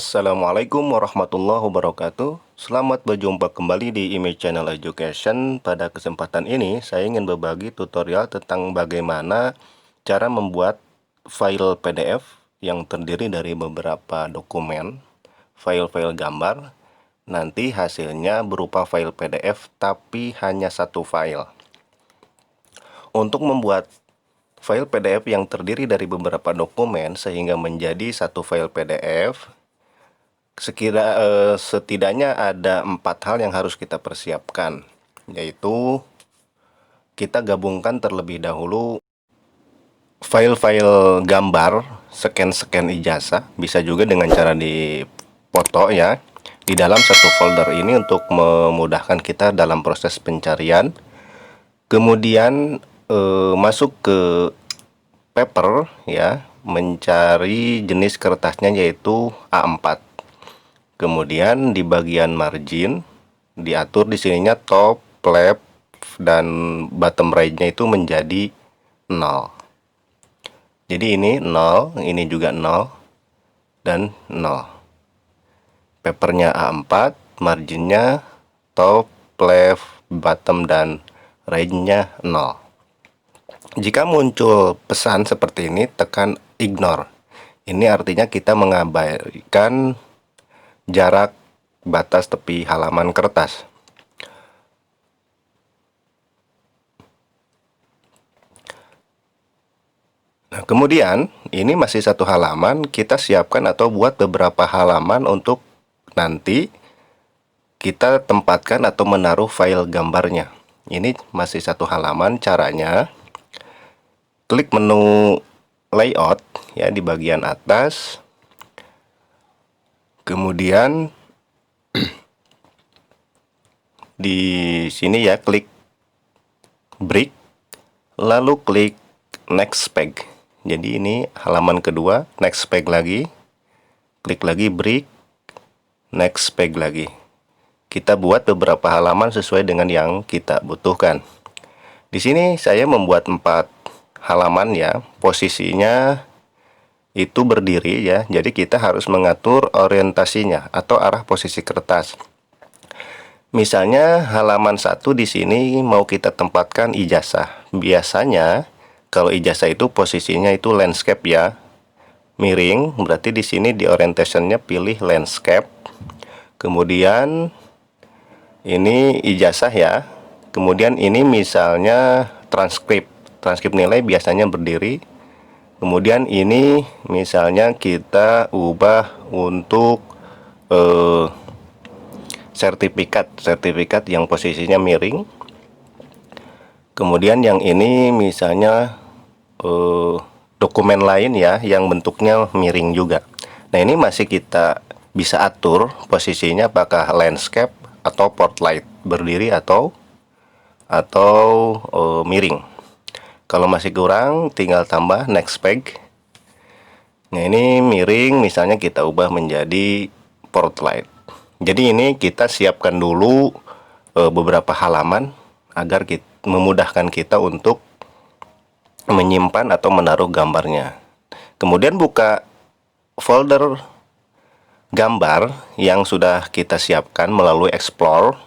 Assalamualaikum warahmatullahi wabarakatuh. Selamat berjumpa kembali di Image Channel Education. Pada kesempatan ini saya ingin berbagi tutorial tentang bagaimana cara membuat file PDF yang terdiri dari beberapa dokumen, file-file gambar. Nanti hasilnya berupa file PDF tapi hanya satu file. Untuk membuat file PDF yang terdiri dari beberapa dokumen sehingga menjadi satu file PDF, setidaknya ada 4 hal yang harus kita persiapkan, yaitu kita gabungkan terlebih dahulu file-file gambar, scan ijazah, bisa juga dengan cara dipoto ya, di dalam satu folder ini untuk memudahkan kita dalam proses pencarian. Kemudian masuk ke paper ya, mencari jenis kertasnya yaitu A4. Kemudian di bagian margin diatur di sininya top, left, dan bottom right-nya itu menjadi 0. Jadi ini 0, ini juga 0, dan 0. Papernya A4, marginnya top, left, bottom, dan right-nya 0. Jika muncul pesan seperti ini, tekan ignore. Ini artinya kita mengabaikan jarak batas tepi halaman kertas. Nah, kemudian ini masih satu halaman, kita siapkan atau buat beberapa halaman untuk nanti kita tempatkan atau menaruh file gambarnya. Ini masih satu halaman. Caranya klik menu layout ya di bagian atas. Kemudian di sini ya klik break, lalu klik next page. Jadi ini halaman kedua, next page lagi, klik lagi break, next page lagi. Kita buat beberapa halaman sesuai dengan yang kita butuhkan. Di sini saya membuat 4 halaman ya, posisinya itu berdiri ya, jadi kita harus mengatur orientasinya atau arah posisi kertas. Misalnya halaman 1 di sini mau kita tempatkan ijazah. Biasanya kalau ijazah itu posisinya itu landscape ya, miring, berarti di sini di orientationnya pilih landscape. Kemudian ini ijazah ya. Kemudian ini misalnya transkrip nilai biasanya berdiri. Kemudian ini misalnya kita ubah untuk sertifikat yang posisinya miring. Kemudian yang ini misalnya dokumen lain ya yang bentuknya miring juga. Nah, ini masih kita bisa atur posisinya apakah landscape atau portrait, berdiri atau miring. Kalau masih kurang, tinggal tambah next page. Nah, ini miring, misalnya kita ubah menjadi portrait. Jadi ini kita siapkan dulu beberapa halaman agar memudahkan kita untuk menyimpan atau menaruh gambarnya. Kemudian buka folder gambar yang sudah kita siapkan melalui Explore.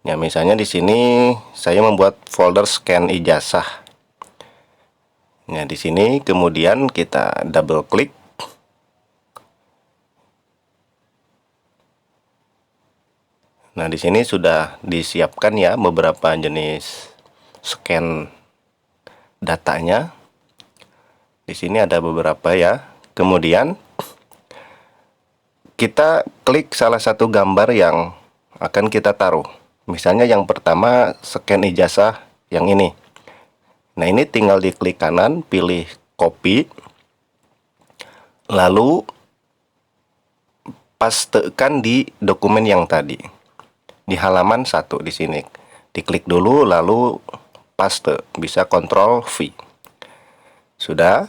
Ya, misalnya di sini saya membuat folder scan ijazah. Nah, di sini kemudian kita double klik. Nah, di sini sudah disiapkan ya beberapa jenis scan datanya. Di sini ada beberapa ya. Kemudian kita klik salah satu gambar yang akan kita taruh. Misalnya yang pertama scan ijazah yang ini. Nah, ini tinggal diklik kanan, pilih copy, lalu pastekan di dokumen yang tadi. Di halaman 1 di sini. Diklik dulu lalu paste, bisa Ctrl V. Sudah.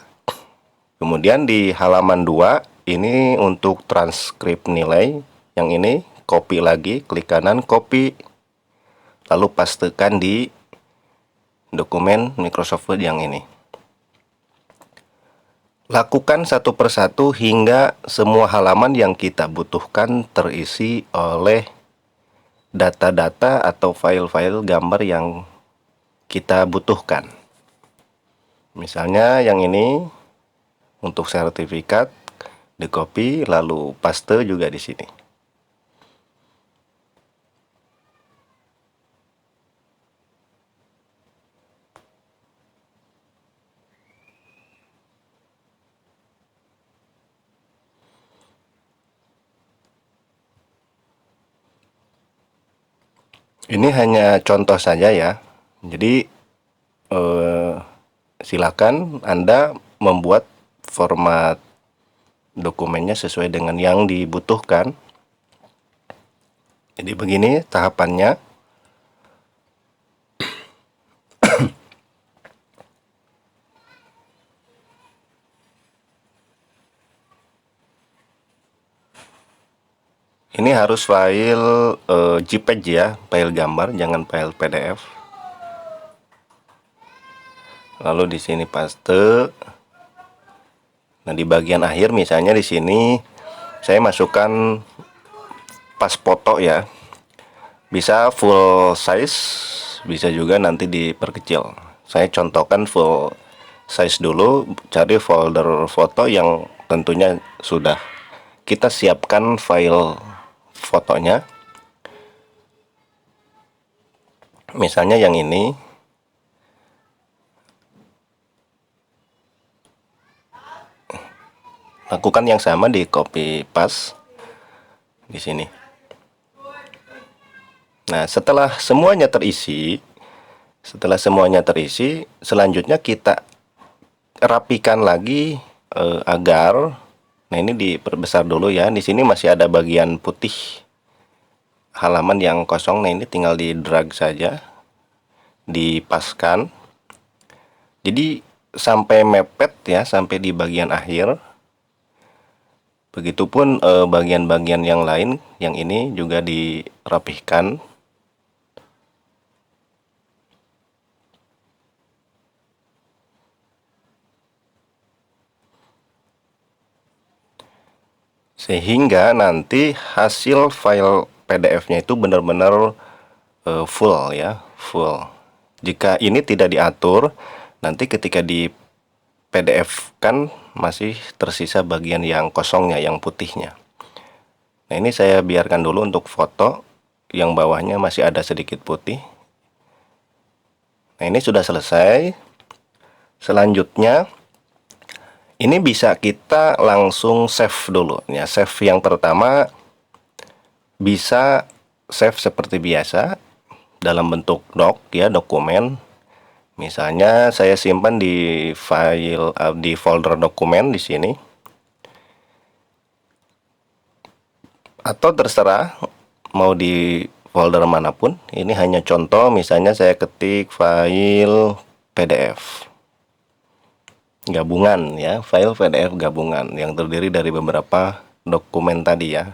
Kemudian di halaman 2 ini untuk transkrip nilai, yang ini copy lagi, klik kanan copy, lalu pastekan di dokumen Microsoft Word yang ini. Lakukan satu persatu hingga semua halaman yang kita butuhkan terisi oleh data-data atau file-file gambar yang kita butuhkan. Misalnya yang ini untuk sertifikat, di copy lalu paste juga di sini. Ini hanya contoh saja ya. Jadi silakan Anda membuat format dokumennya sesuai dengan yang dibutuhkan. Jadi begini tahapannya. Ini harus file JPEG ya, file gambar, jangan file PDF. Lalu di sini paste. Nah, di bagian akhir misalnya di sini saya masukkan pas foto ya. Bisa full size, bisa juga nanti diperkecil. Saya contohkan full size dulu, cari folder foto yang tentunya sudah kita siapkan file fotonya. Misalnya yang ini. Lakukan yang sama, di copy paste di sini. Nah, setelah semuanya terisi, selanjutnya kita rapikan lagi agar, nah ini diperbesar dulu ya. Di sini masih ada bagian putih halaman yang kosong. Nah, ini tinggal di drag saja, dipaskan. Jadi sampai mepet ya, sampai di bagian akhir. Begitupun bagian-bagian yang lain, yang ini juga dirapihkan. Sehingga nanti hasil file PDF-nya itu benar-benar full ya, full. Jika ini tidak diatur, nanti ketika di PDF kan masih tersisa bagian yang kosongnya, yang putihnya. Nah, ini saya biarkan dulu untuk foto yang bawahnya masih ada sedikit putih. Nah, ini sudah selesai. Selanjutnya ini bisa kita langsung save dulu ya. Save yang pertama bisa save seperti biasa dalam bentuk doc ya, dokumen. Misalnya saya simpan di file di folder dokumen di sini. Atau terserah mau di folder manapun. Ini hanya contoh, misalnya saya ketik file PDF gabungan ya, file PDF gabungan yang terdiri dari beberapa dokumen tadi ya.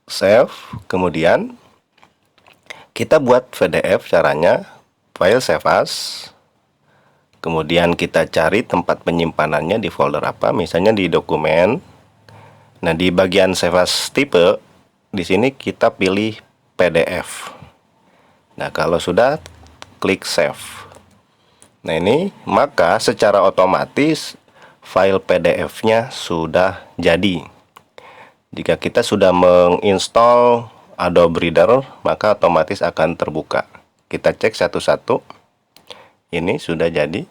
Save, kemudian kita buat PDF. Caranya file save as, kemudian kita cari tempat penyimpanannya di folder apa, misalnya di dokumen. Nah, di bagian save as tipe di sini kita pilih PDF. Nah, kalau sudah, klik save. Nah, ini maka secara otomatis file PDF-nya sudah jadi. Jika kita sudah menginstall Adobe Reader, maka otomatis akan terbuka. Kita cek satu-satu. Ini sudah jadi.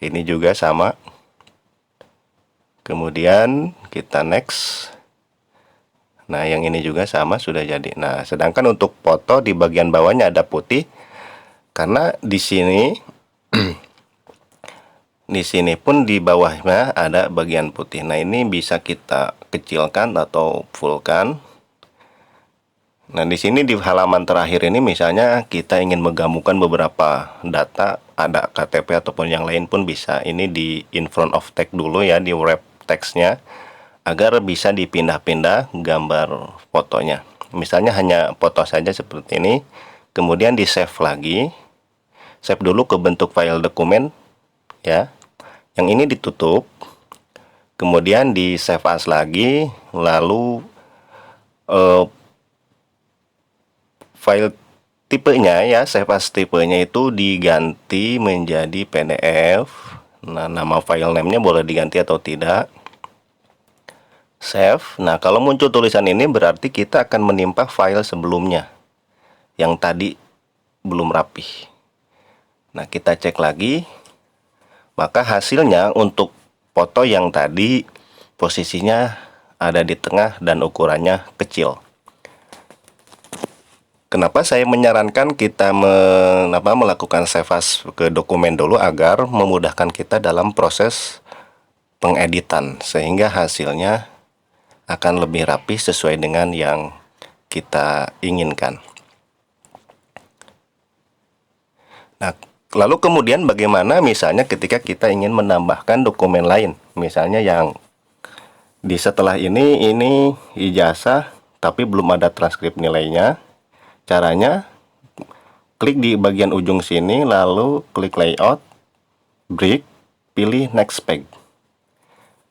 Ini juga sama. Kemudian kita next. Nah, yang ini juga sama, sudah jadi. Nah, sedangkan untuk foto di bagian bawahnya ada putih karena di sini di sini pun di bawahnya ada bagian putih. Nah, ini bisa kita kecilkan atau fullkan. Nah, di sini di halaman terakhir ini misalnya kita ingin menggabungkan beberapa data, ada KTP ataupun yang lain pun bisa. Ini di in front of text dulu ya, di wrap teksnya agar bisa dipindah-pindah gambar fotonya. Misalnya hanya foto saja seperti ini, kemudian di save lagi. Save dulu ke bentuk file dokumen. ya. Yang ini ditutup, kemudian di save as lagi, lalu file tipenya ya, save as tipenya itu diganti menjadi PDF. Nah, nama file name-nya boleh diganti atau tidak. Save. Nah, kalau muncul tulisan ini berarti kita akan menimpa file sebelumnya yang tadi belum rapih. Nah, kita cek lagi. Maka hasilnya untuk foto yang tadi posisinya ada di tengah dan ukurannya kecil. Kenapa saya menyarankan kita melakukan save as ke dokumen dulu agar memudahkan kita dalam proses pengeditan, sehingga hasilnya akan lebih rapi sesuai dengan yang kita inginkan. Nah, lalu kemudian bagaimana misalnya ketika kita ingin menambahkan dokumen lain, misalnya yang di setelah ini ijazah tapi belum ada transkrip nilainya. Caranya, klik di bagian ujung sini, lalu klik layout, break, pilih next page.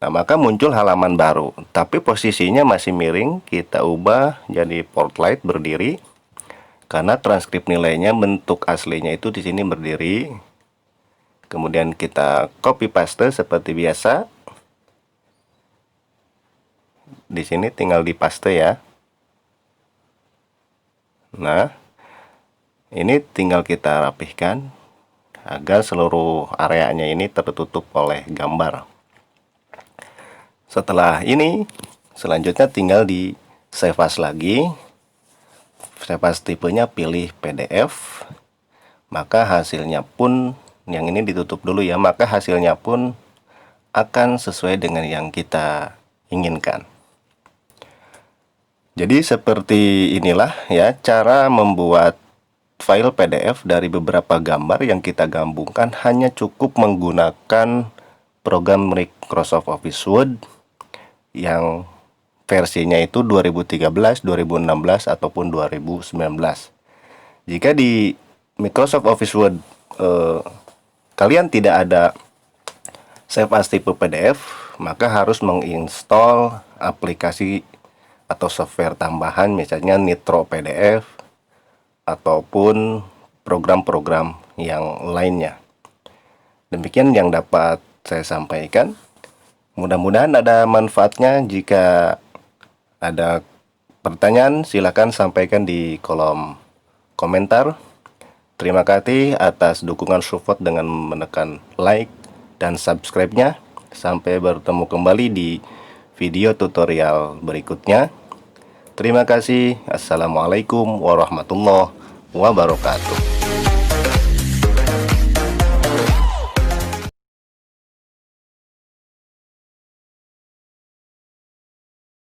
Nah, maka muncul halaman baru, tapi posisinya masih miring. Kita ubah jadi portrait berdiri, karena transkrip nilainya bentuk aslinya itu di sini berdiri. Kemudian kita copy paste seperti biasa. Di sini tinggal di paste ya. Nah, ini tinggal kita rapihkan agar seluruh areanya ini tertutup oleh gambar. Setelah ini, selanjutnya tinggal di save as lagi. Save as tipenya pilih PDF. Maka hasilnya pun, yang ini ditutup dulu ya, maka hasilnya pun akan sesuai dengan yang kita inginkan. Jadi seperti inilah ya cara membuat file PDF dari beberapa gambar yang kita gabungkan hanya cukup menggunakan program Microsoft Office Word yang versinya itu 2013, 2016 ataupun 2019. Jika di Microsoft Office Word kalian tidak ada save as tipe PDF, maka harus menginstal aplikasi atau software tambahan, misalnya Nitro PDF ataupun program-program yang lainnya. Demikian yang dapat saya sampaikan. Mudah-mudahan ada manfaatnya. Jika ada pertanyaan, silakan sampaikan di kolom komentar. Terima kasih atas dukungan support dengan menekan like dan subscribe-nya. Sampai bertemu kembali di video tutorial berikutnya. Terima kasih. Assalamualaikum warahmatullahi wabarakatuh.